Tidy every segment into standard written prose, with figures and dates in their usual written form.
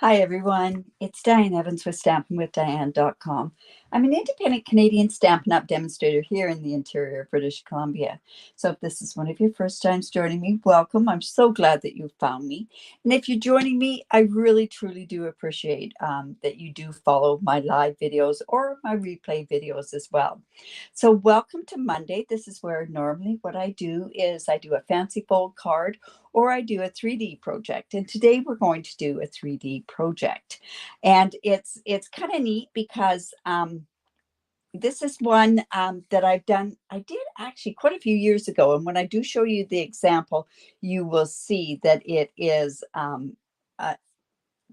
Hi, everyone. It's Diane Evans with stampinwithdiane.com. I'm an independent Canadian Stampin' Up demonstrator here in the interior of British Columbia. So if this is one of your first times joining me, welcome. I'm so glad that you found me. And if you're joining me, I really, truly do appreciate that you do follow my live videos or my replay videos as well. So welcome to Monday. This is where normally what I do is I do a fancy fold card or I do a 3D project. And today we're going to do a 3D project. And it's kind of neat because this is one that I've done. I did actually quite a few years ago. And when I do show you the example, you will see that it is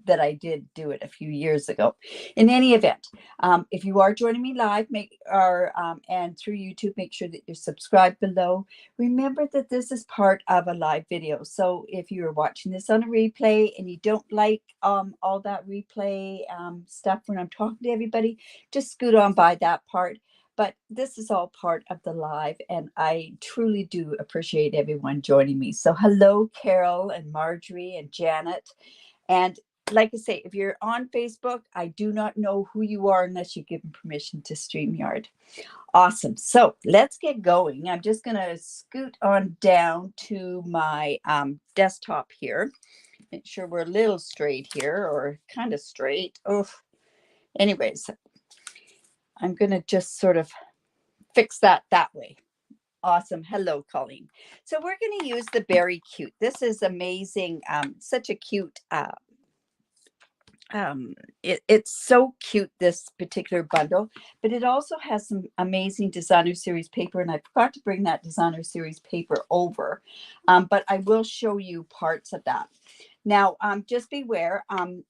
that I did do it a few years ago. In any event, if you are joining me live, and through YouTube, make sure that you're subscribed below. Remember that this is part of a live video. So if you're watching this on a replay and you don't like all that replay stuff when I'm talking to everybody, just scoot on by that part. But this is all part of the live, and I truly do appreciate everyone joining me. So hello, Carol and Marjorie and Janet. And like I say, if you're on Facebook, I do not know who you are unless you give them permission to StreamYard. Awesome. So let's get going. I'm just going to scoot on down to my desktop here. Make sure we're a little straight here, or kind of straight. Oh, anyways, I'm going to just sort of fix that way. Awesome. Hello, Colleen. So we're going to use the Beary Cute. This is amazing. Such a cute it's so cute, this particular bundle, but it also has some amazing designer series paper, and I forgot to bring that designer series paper over, but I will show you parts of that. Now, just beware,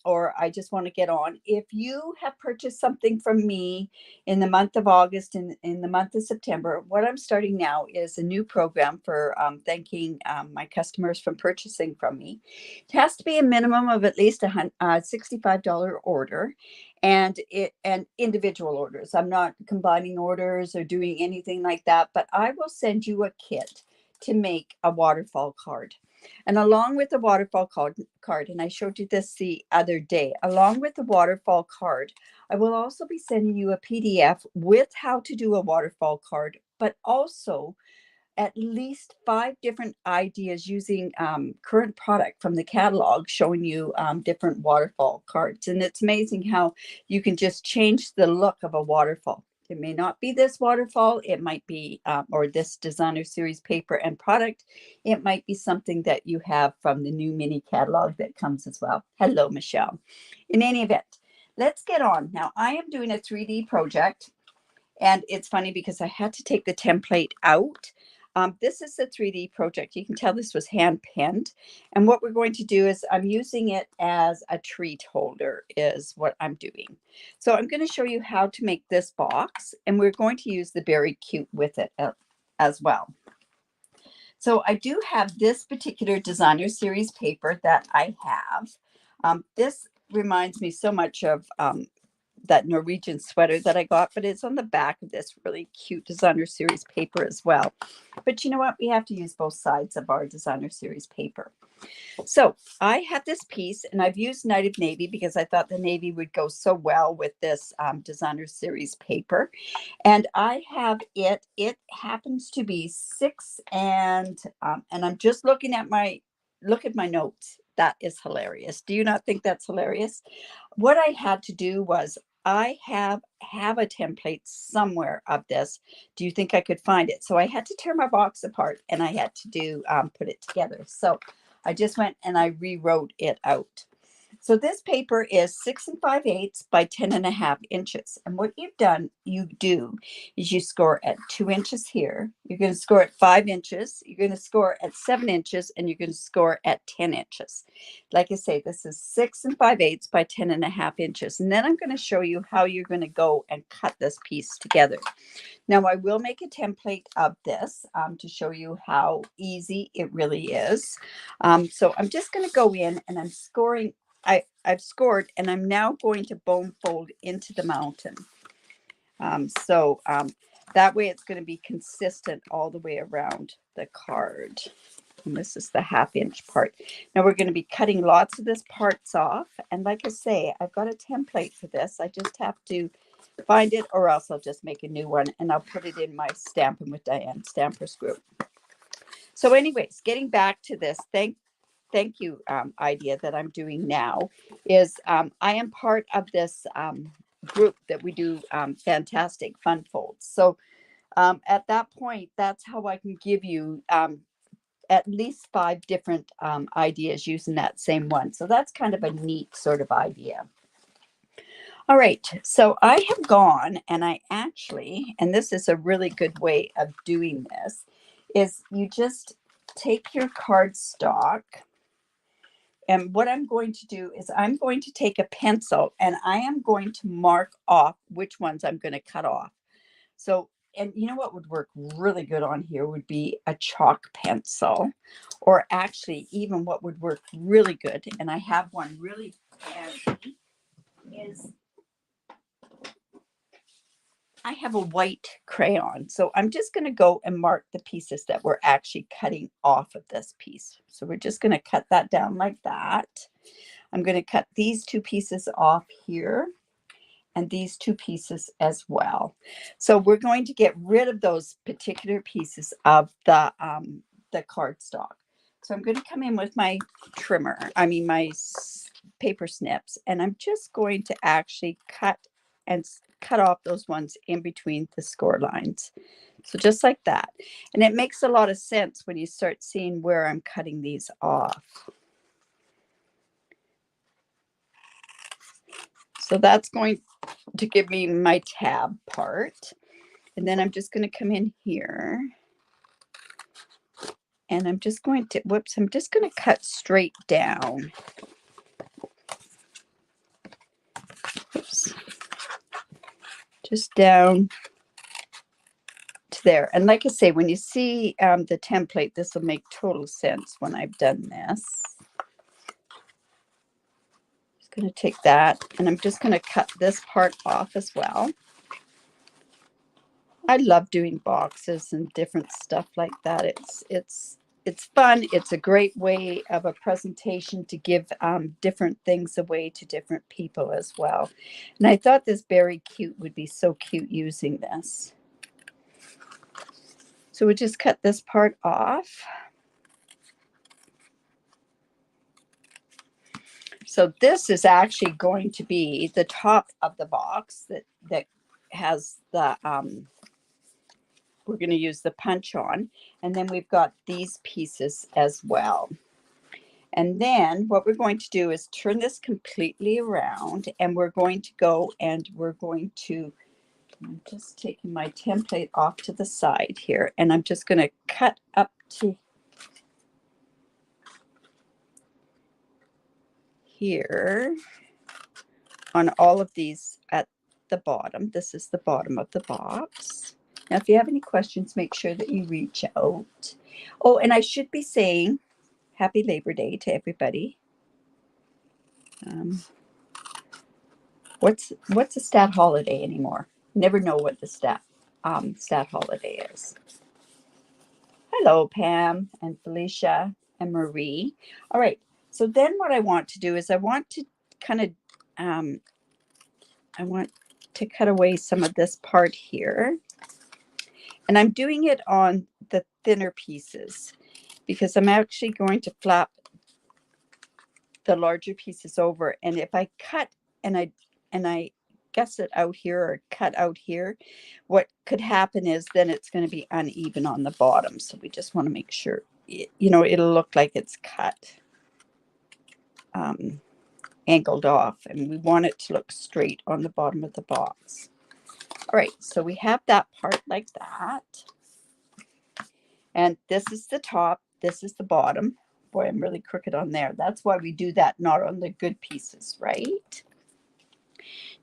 or I just want to get on. If you have purchased something from me in the month of August and in the month of September, what I'm starting now is a new program for thanking my customers from purchasing from me. It has to be a minimum of at least a $65 order, and individual orders. I'm not combining orders or doing anything like that, but I will send you a kit to make a waterfall card. And along with the waterfall card, and I showed you this the other day, along with the waterfall card, I will also be sending you a PDF with how to do a waterfall card, but also at least 5 different ideas using current product from the catalog, showing you different waterfall cards. And it's amazing how you can just change the look of a waterfall. It may not be this waterfall. It might be, or this designer series paper and product. It might be something that you have from the new mini catalog that comes as well. Hello, Michelle. In any event, let's get on. Now, I am doing a 3D project, and it's funny because I had to take the template out. This is a 3D project. You can tell this was hand penned. And what we're going to do is I'm using it as a treat holder is what I'm doing. So I'm going to show you how to make this box, and we're going to use the Beary Cute with it as well. So I do have this particular designer series paper that I have. This reminds me so much of that Norwegian sweater that I got, but it's on the back of this really cute designer series paper as well. But you know what? We have to use both sides of our designer series paper. So I have this piece, and I've used Night Navy because I thought the navy would go so well with this designer series paper. And I have it. It happens to be 6, and I'm just looking at my notes. That is hilarious. Do you not think that's hilarious? What I had to do was I have a template somewhere of this. Do you think I could find it? So I had to tear my box apart, and I had to do put it together. So I just went and I rewrote it out. So this paper is 6 5/8 by 10.5 inches. And what you do is you score at 2 inches here. You're going to score at 5 inches. You're going to score at 7 inches, and you're going to score at 10 inches. Like I say, this is 6 5/8 by 10.5 inches. And then I'm going to show you how you're going to go and cut this piece together. Now, I will make a template of this to show you how easy it really is. So I'm just going to go in, and I'm scoring. I've scored, and I'm now going to bone fold into the mountain. That way it's going to be consistent all the way around the card. And this is the 1/2 inch part. Now we're going to be cutting lots of this parts off. And like I say, I've got a template for this. I just have to find it, or else I'll just make a new one and I'll put it in my Stampin' with Diane Stampers group. So anyways, getting back to this, thank you idea that I'm doing now is I am part of this group that we do fantastic fun folds. So at that point, that's how I can give you at least 5 different ideas using that same one. So that's kind of a neat sort of idea. All right, so I have gone and I actually, and this is a really good way of doing this, is you just take your cardstock. And what I'm going to do is I'm going to take a pencil and I am going to mark off which ones I'm going to cut off. So, and you know what would work really good on here would be a chalk pencil, or actually even what would work really good, and I have one really handy, is I have a white crayon. So I'm just going to go and mark the pieces that we're actually cutting off of this piece. So we're just going to cut that down like that. I'm going to cut these 2 pieces off here and these 2 pieces as well. So we're going to get rid of those particular pieces of the cardstock. So I'm going to come in with my trimmer, my paper snips, and I'm just going to actually cut off those ones in between the score lines. So just like that. And it makes a lot of sense when you start seeing where I'm cutting these off. So that's going to give me my tab part. And then I'm just going to come in here. And I'm just going to, I'm just going to cut straight down. Oops. Just down to there. And like I say, when you see the template, this will make total sense when I've done this. Just going to take that, and I'm just going to cut this part off as well. I love doing boxes and different stuff like that. It's fun. It's a great way of a presentation to give different things away to different people as well. And I thought this Beary Cute would be so cute using this. So we just cut this part off. So this is actually going to be the top of the box that has the we're going to use the punch on, and then we've got these pieces as well. And then what we're going to do is turn this completely around, and we're going to go and we're going to, I'm just taking my template off to the side here, and I'm just going to cut up to here on all of these at the bottom. This is the bottom of the box. Now, if you have any questions, make sure that you reach out. Oh, and I should be saying Happy Labor Day to everybody. What's a stat holiday anymore? Never know what the stat holiday is. Hello, Pam and Felicia and Marie. All right. So then what I want to do is I want to kind of I want to cut away some of this part here. And I'm doing it on the thinner pieces because I'm actually going to flap the larger pieces over. And if I cut and I guess it out here or cut out here, what could happen is then it's going to be uneven on the bottom. So we just want to make sure, it'll look like it's cut, angled off, and we want it to look straight on the bottom of the box. All right, so we have that part like that. And this is the top, this is the bottom. Boy, I'm really crooked on there. That's why we do that, not on the good pieces, right?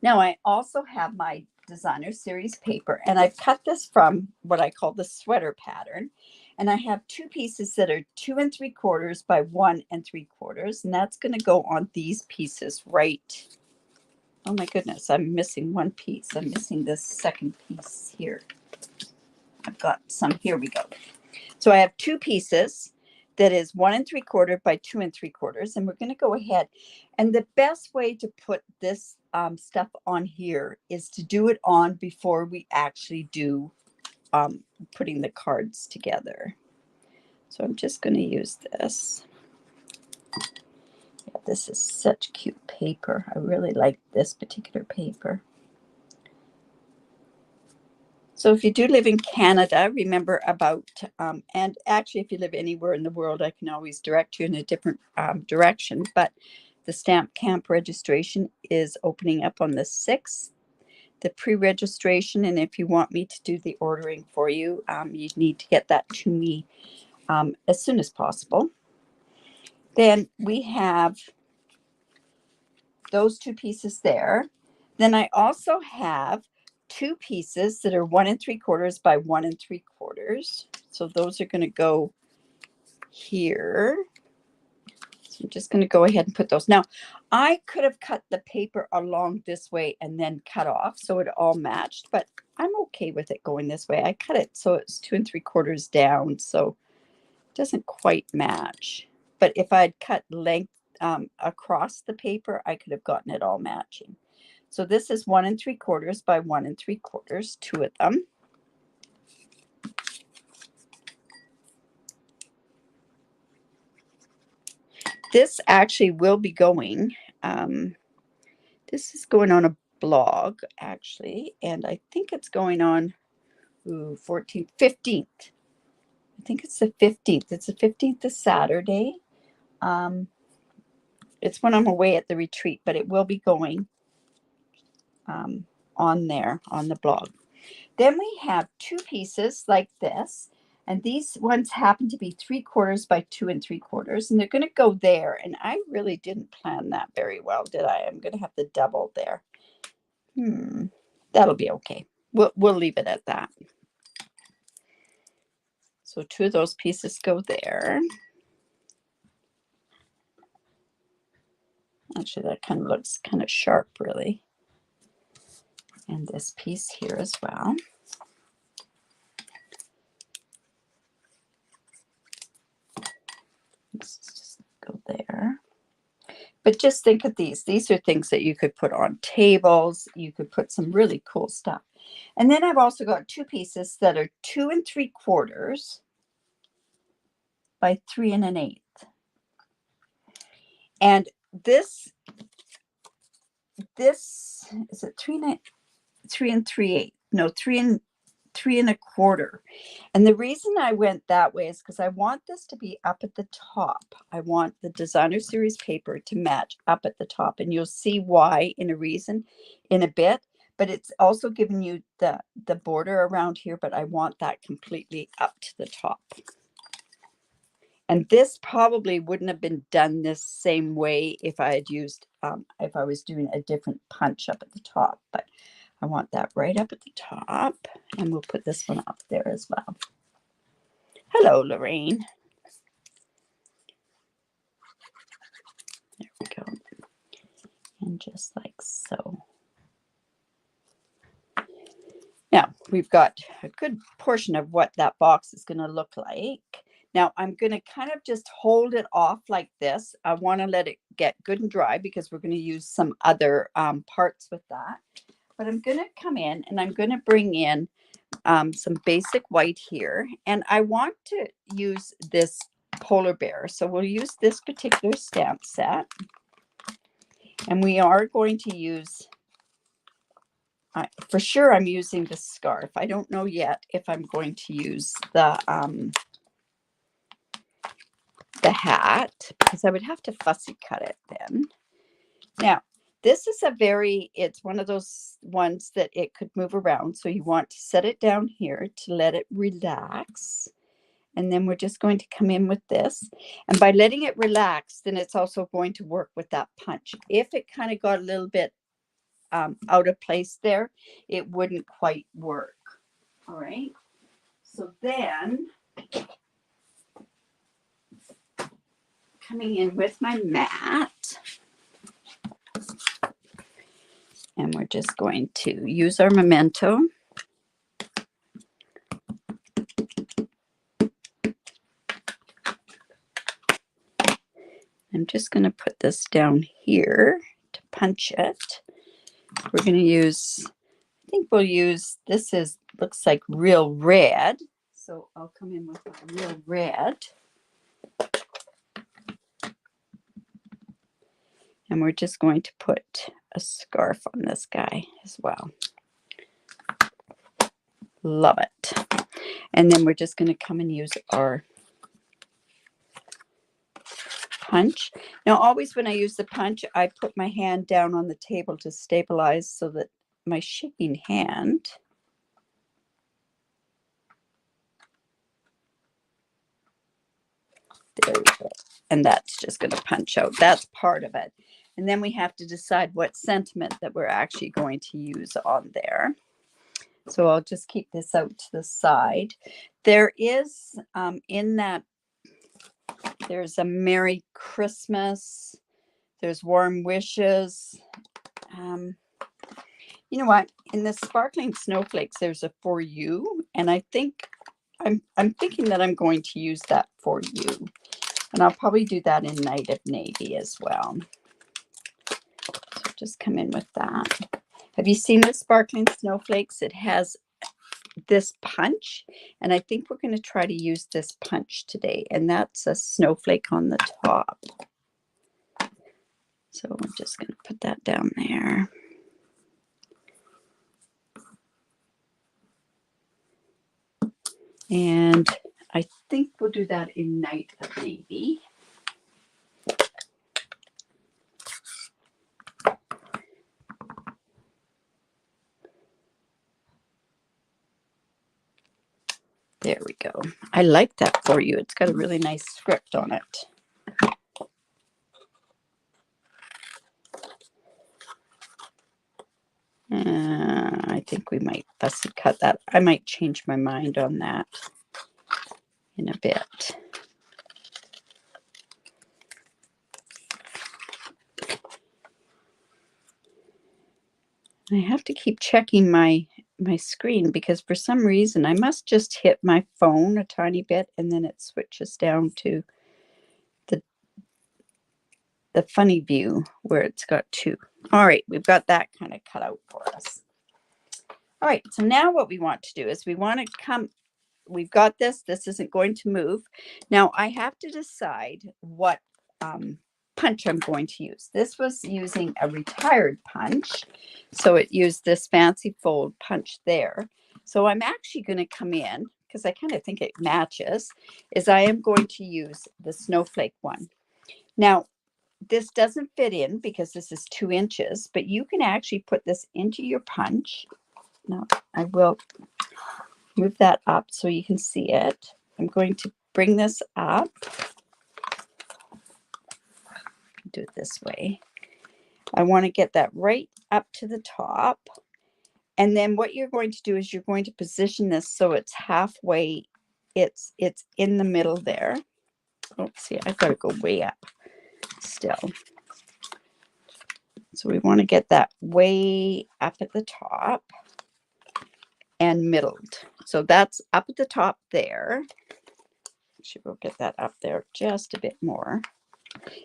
Now, I also have my designer series paper, and I've cut this from what I call the sweater pattern. And I have 2 pieces that are 2 3/4 by 1 3/4, and that's going to go on these pieces right. Oh my goodness, I'm missing one piece. I'm missing this second piece here. I've got some, here we go. So I have 2 pieces that is 1 3/4 by 2 3/4. And we're going to go ahead. And the best way to put this stuff on here is to do it on before we actually do putting the cards together. So I'm just going to use this. Yeah, this is such cute paper. I really like this particular paper. So if you do live in Canada, remember about, and actually if you live anywhere in the world, I can always direct you in a different direction, but the Stamp Camp registration is opening up on the 6th, the pre-registration, and if you want me to do the ordering for you, you need to get that to me as soon as possible. Then we have those 2 pieces there. Then I also have 2 pieces that are 1 3/4 by 1 3/4. So those are going to go here. So I'm just going to go ahead and put those. Now, I could have cut the paper along this way and then cut off so it all matched, but I'm okay with it going this way. I cut it so it's 2 3/4 down, so it doesn't quite match. But if I'd cut length across the paper, I could have gotten it all matching. So this is 1 3/4 by 1 3/4, 2 of them. This actually will be going, this is going on a blog actually, and I think it's going on 14th, 15th. I think it's the 15th. It's the 15th of Saturday. It's when I'm away at the retreat, but it will be going on there on the blog. Then we have 2 pieces like this, and these ones happen to be 3/4 by 2 3/4, and they're going to go there. And I really didn't plan that very well, did I? I'm going to have to double there. That'll be okay. We'll leave it at that. So 2 of those pieces go there. Actually, that kind of looks kind of sharp, really. And this piece here as well. Let's just go there. But just think of these. These are things that you could put on tables. You could put some really cool stuff. And then I've also got 2 pieces that are 2 3/4 by 3 1/8. And this is it 3 3/8? No, 3 3 1/4. And the reason I went that way is because I want this to be up at the top. I want the designer series paper to match up at the top, and you'll see why in a bit. But it's also giving you the border around here, but I want that completely up to the top. And this probably wouldn't have been done this same way if I had used, if I was doing a different punch up at the top. But I want that right up at the top, and we'll put this one up there as well. Hello, Lorraine. There we go. And just like so. Now, we've got a good portion of what that box is going to look like. Now, I'm going to kind of just hold it off like this. I want to let it get good and dry because we're going to use some other parts with that. But I'm going to come in and I'm going to bring in some basic white here. And I want to use this polar bear. So we'll use this particular stamp set. And we are going to use, for sure I'm using the scarf. I don't know yet if I'm going to use the hat, because I would have to fussy cut it then. Now, this is it's one of those ones that it could move around. So you want to set it down here to let it relax. And then we're just going to come in with this. And by letting it relax, then it's also going to work with that punch. If it kind of got a little bit out of place there, it wouldn't quite work. All right. So then, coming in with my mat, and we're just going to use our memento. just going to put this down here to punch it. We're going to use, I think we'll use, this is, looks like real red. So I'll come in with a real red. And we're just going to put a scarf on this guy as well. Love it. And then we're just going to come and use our punch. Now, always when I use the punch, I put my hand down on the table to stabilize so that my shaking hand there we go. And that's just going to punch out. That's part of it. And then we have to decide what sentiment that we're actually going to use on there. So I'll just keep this out to the side. There is in that, there's a Merry Christmas. There's warm wishes. You know what? In the sparkling snowflakes, there's a for you. And I think I'm thinking that I'm going to use that for you. And I'll probably do that in Night of Navy as well. So just come in with that. Have you seen the sparkling snowflakes? It has this punch. And I think we're going to try to use this punch today. And that's a snowflake on the top. So I'm just going to put that down there. And I think we'll do that in Night of Navy. There we go. I like that for you. It's got a really nice script on it. I think we might fussy cut that. I might change my mind on that in a bit. I have to keep checking my screen because for some reason I must just hit my phone a tiny bit and then it switches down to the funny view where it's got two. All right, we've got that kind of cut out for us. All right, so now what we want to do is we want to come, we've got this isn't going to move. Now I have to decide what punch I'm going to use. This was using a retired punch, so it used this fancy fold punch there. So I'm actually going to come in, because I kind of think it matches, is I am going to use the snowflake one. Now, this doesn't fit in because this is 2 inches, but you can actually put this into your punch. Now, I will move that up so you can see it. I'm going to bring this up. Do it this way. I want to get that right up to the top. And then what you're going to do is you're going to position this so it's halfway. It's in the middle there. Oh, see, I've got to go way up still. So we want to get that way up at the top and middled. So that's up at the top there. Actually, we'll get that up there just a bit more.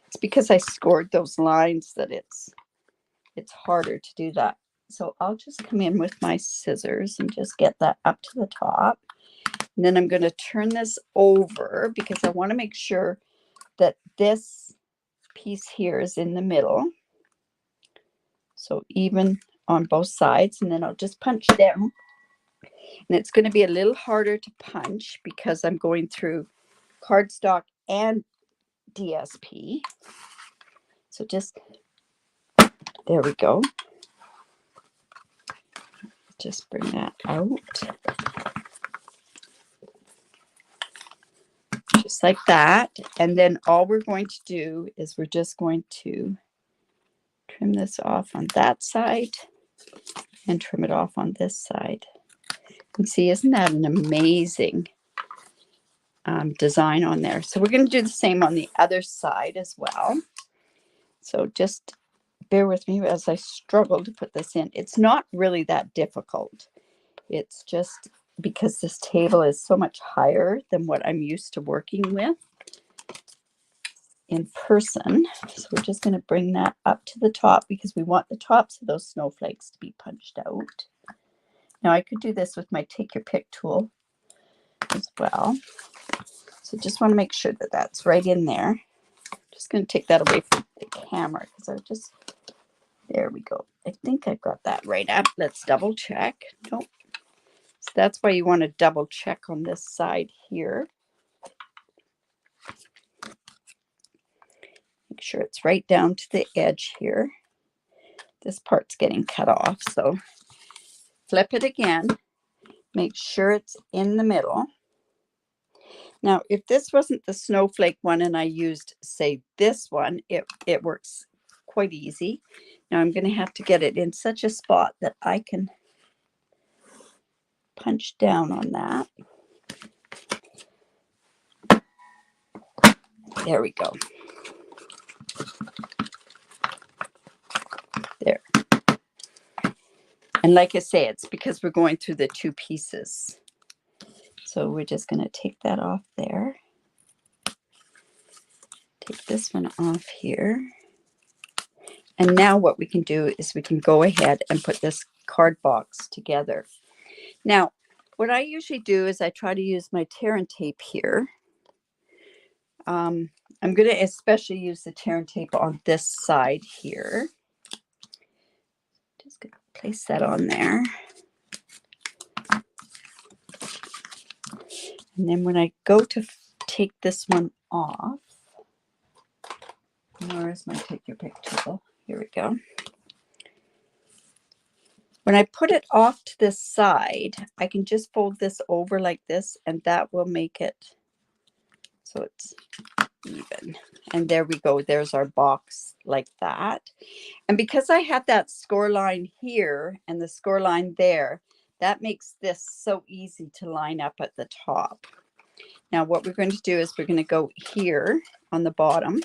It's because I scored those lines that it's harder to do that. So I'll just come in with my scissors and just get that up to the top. And then I'm going to turn this over because I want to make sure that this piece here is in the middle. So even on both sides, and then I'll just punch down. And it's going to be a little harder to punch because I'm going through cardstock and DSP. So just, there we go. Just bring that out. Just like that. And then all we're going to do is we're just going to trim this off on that side and trim it off on this side. And see, isn't that an amazing design on there? So we're going to do the same on the other side as well. So just bear with me as I struggle to put this in. It's not really that difficult. It's just because this table is so much higher than what I'm used to working with. in person. So we're just going to bring that up to the top because we want the tops of those snowflakes to be punched out. Now I could do this with my Take Your Pick tool as well. So just want to make sure that that's right in there. Just going to take that away from the camera because I just, there we go. I think I got that right up. Let's double check. Nope. So that's why you want to double check on this side here. Make sure it's right down to the edge here. This part's getting cut off, so flip it again. Make sure it's in the middle. Now, if this wasn't the snowflake one and I used, say, this one, it works quite easy. Now I'm going to have to get it in such a spot that I can punch down on that. There we go. There. And like I say, it's because we're going through the two pieces. So we're just going to take that off there. Take this one off here. And now what we can do is we can go ahead and put this card box together. Now, what I usually do is I try to use my tear and tape here. I'm going to especially use the tear and tape on this side here. Just going to place that on there. And then when I go to take this one off, where's my Take Your Pick tool? Here we go. When I put it off to this side, I can just fold this over like this, and that will make it so it's even. And there we go. There's our box like that. And because I have that score line here and the score line there, that makes this so easy to line up at the top. Now what we're going to do is we're going to go here on the bottom,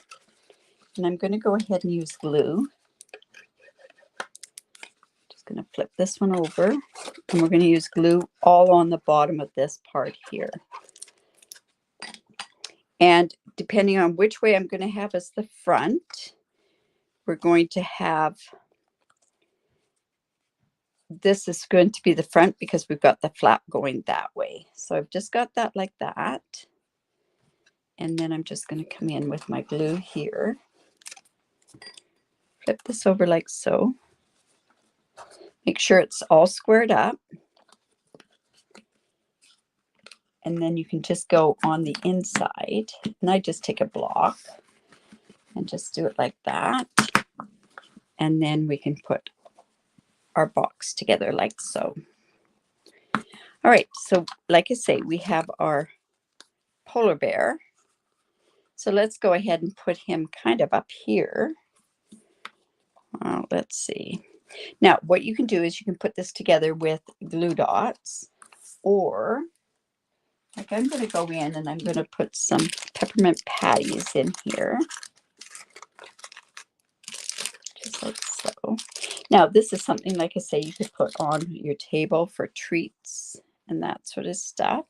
and I'm going to go ahead and use glue. Just going to flip this one over, and we're going to use glue all on the bottom of this part here. And depending on which way I'm going to have as the front, we're going to have, this is going to be the front because we've got the flap going that way. So I've just got that like that. And then I'm just going to come in with my glue here. Flip this over like so. Make sure it's all squared up. And then you can just go on the inside. And I just take a block and just do it like that. And then we can put our box together like so. All right, so like I say, we have our polar bear. So let's go ahead and put him kind of up here. Let's see. Now, what you can do is you can put this together with glue dots, or like I'm going to go in and I'm going to put some peppermint patties in here. Just like so. Now, this is something, like I say, you could put on your table for treats and that sort of stuff.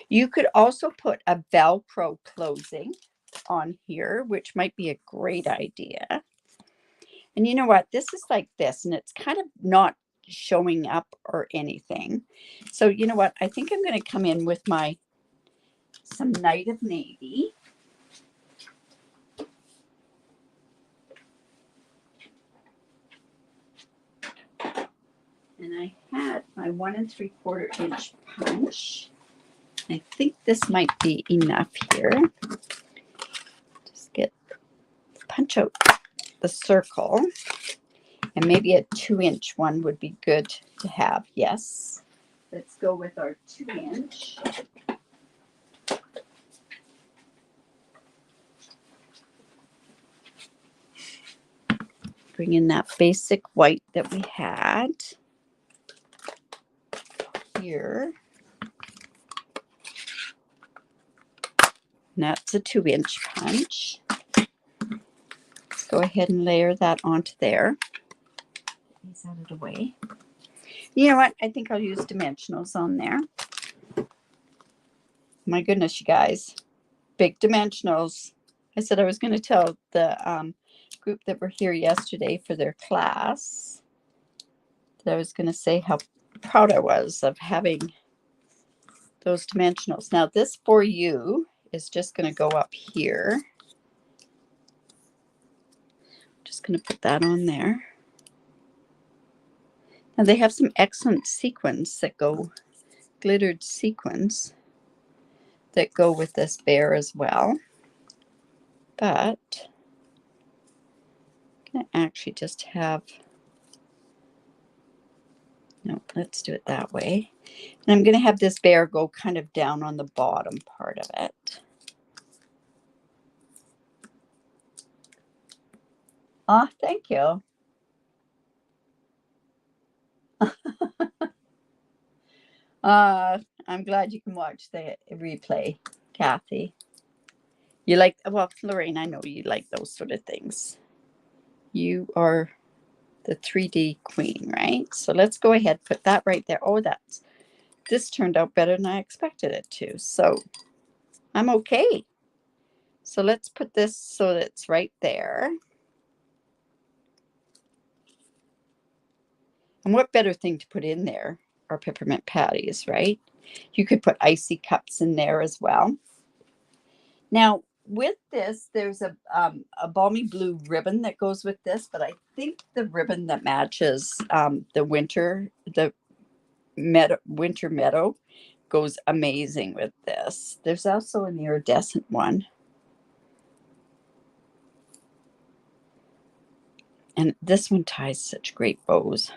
You could also put a Velcro closing on here, which might be a great idea. And you know what? This is like this, and it's kind of not showing up or anything. So you know what? I think I'm going to come in with some Night of Navy. And I had my 1 3/4 inch punch. I think this might be enough here. Just punch out the circle. And maybe a 2-inch one would be good to have. Yes. Let's go with our 2-inch. Bring in that basic white that we had here. And that's a 2-inch punch. Let's go ahead and layer that onto there. These out of the way. You know what? I think I'll use dimensionals on there. My goodness, you guys. Big dimensionals. I said I was going to tell the group that were here yesterday for their class that I was going to say how proud I was of having those dimensionals. Now this for you is just going to go up here. Just going to put that on there. Now they have some excellent sequins that go, glittered sequins that go with this bear as well. But I'm going to actually just have, no, let's do it that way. And I'm going to have this bear go kind of down on the bottom part of it. Oh, thank you. I'm glad you can watch the replay, Kathy. You like, well, Lorraine, I know you like those sort of things. You are the 3D queen, right? So let's go ahead, put that right there. Oh, this turned out better than I expected it to. So I'm okay. So let's put this so that it's right there. And what better thing to put in there are peppermint patties, right? You could put icy cups in there as well. Now, with this, there's a balmy blue ribbon that goes with this, but I think the ribbon that matches the winter meadow goes amazing with this. There's also an iridescent one. And this one ties such great bows.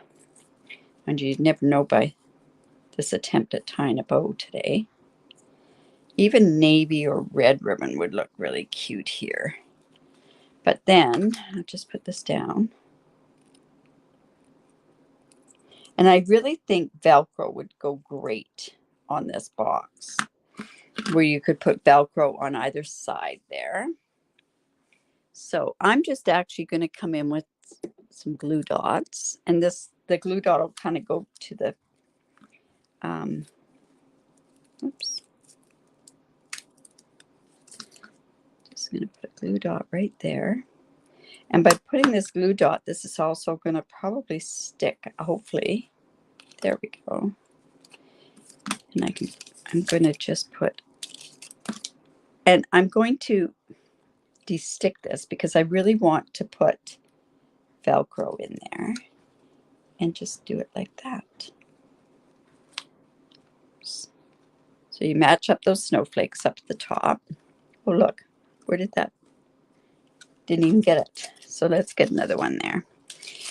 And you'd never know by this attempt at tying a bow today. Even navy or red ribbon would look really cute here. But then I'll just put this down. And I really think Velcro would go great on this box, where you could put Velcro on either side there. So I'm just actually going to come in with some glue dots, and the glue dot will kind of go to the oops, just going to put a glue dot right there. And by putting this glue dot, this is also going to probably stick, hopefully. There we go. And I'm going to just put, and I'm going to de-stick this because I really want to put Velcro in there, and just do it like that. So you match up those snowflakes up at the top. Oh, look, where did that? Didn't even get it. So let's get another one there.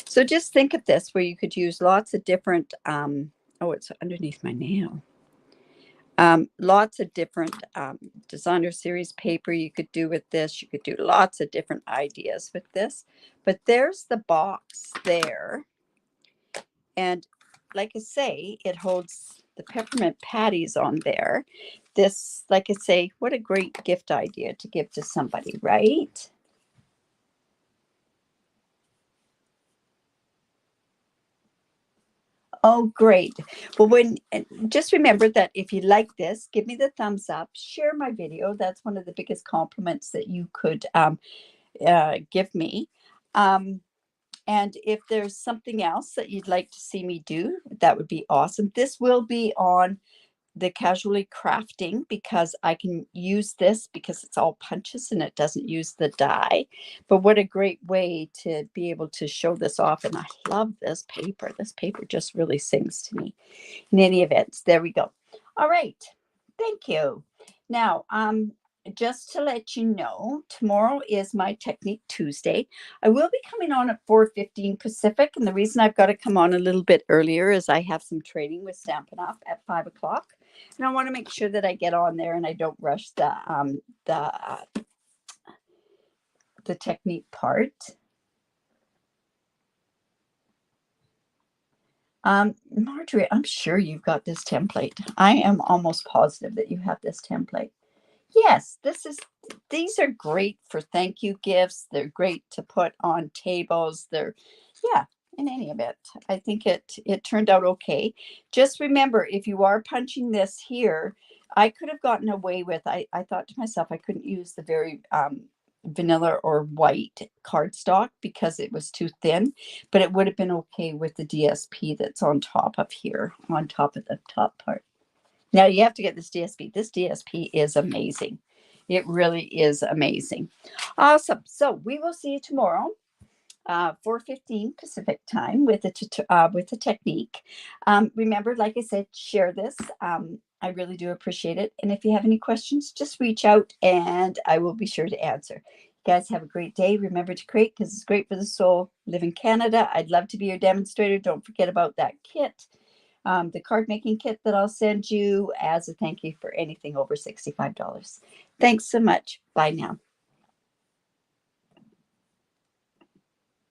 So just think of this where you could use lots of different, oh, it's underneath my nail. Lots of different designer series paper you could do with this. You could do lots of different ideas with this. But there's the box there. And like I say, it holds the peppermint patties on there. This, like I say, what a great gift idea to give to somebody, right? Oh, great. Well, just remember that if you like this, give me the thumbs up, share my video. That's one of the biggest compliments that you could give me. And if there's something else that you'd like to see me do, that would be awesome. This will be on the Casually Crafting because I can use this because it's all punches and it doesn't use the die. But what a great way to be able to show this off. And I love this paper. This paper just really sings to me. In any event, there we go. All right. Thank you. Now, just to let you know, tomorrow is my Technique Tuesday. I will be coming on at 4:15 Pacific, and the reason I've got to come on a little bit earlier is I have some training with Stampin' Up at 5 o'clock, and I want to make sure that I get on there and I don't rush the technique part. Marjorie, I'm sure you've got this template. I am almost positive that you have this template. Yes, these are great for thank you gifts. They're great to put on tables. Yeah, in any event, I think it turned out okay. Just remember, if you are punching this here, I could have gotten away with, I thought to myself, I couldn't use the very vanilla or white cardstock because it was too thin, but it would have been okay with the DSP that's on top of here, on top of the top part. Now you have to get this DSP. This DSP is amazing. It really is amazing. Awesome. So we will see you tomorrow. 4:15 Pacific time with the technique. Remember, like I said, share this. I really do appreciate it. And if you have any questions, just reach out and I will be sure to answer. You guys have a great day. Remember to create because it's great for the soul. Live in Canada. I'd love to be your demonstrator. Don't forget about that kit, the card making kit that I'll send you as a thank you for anything over $65. Thanks so much. Bye now.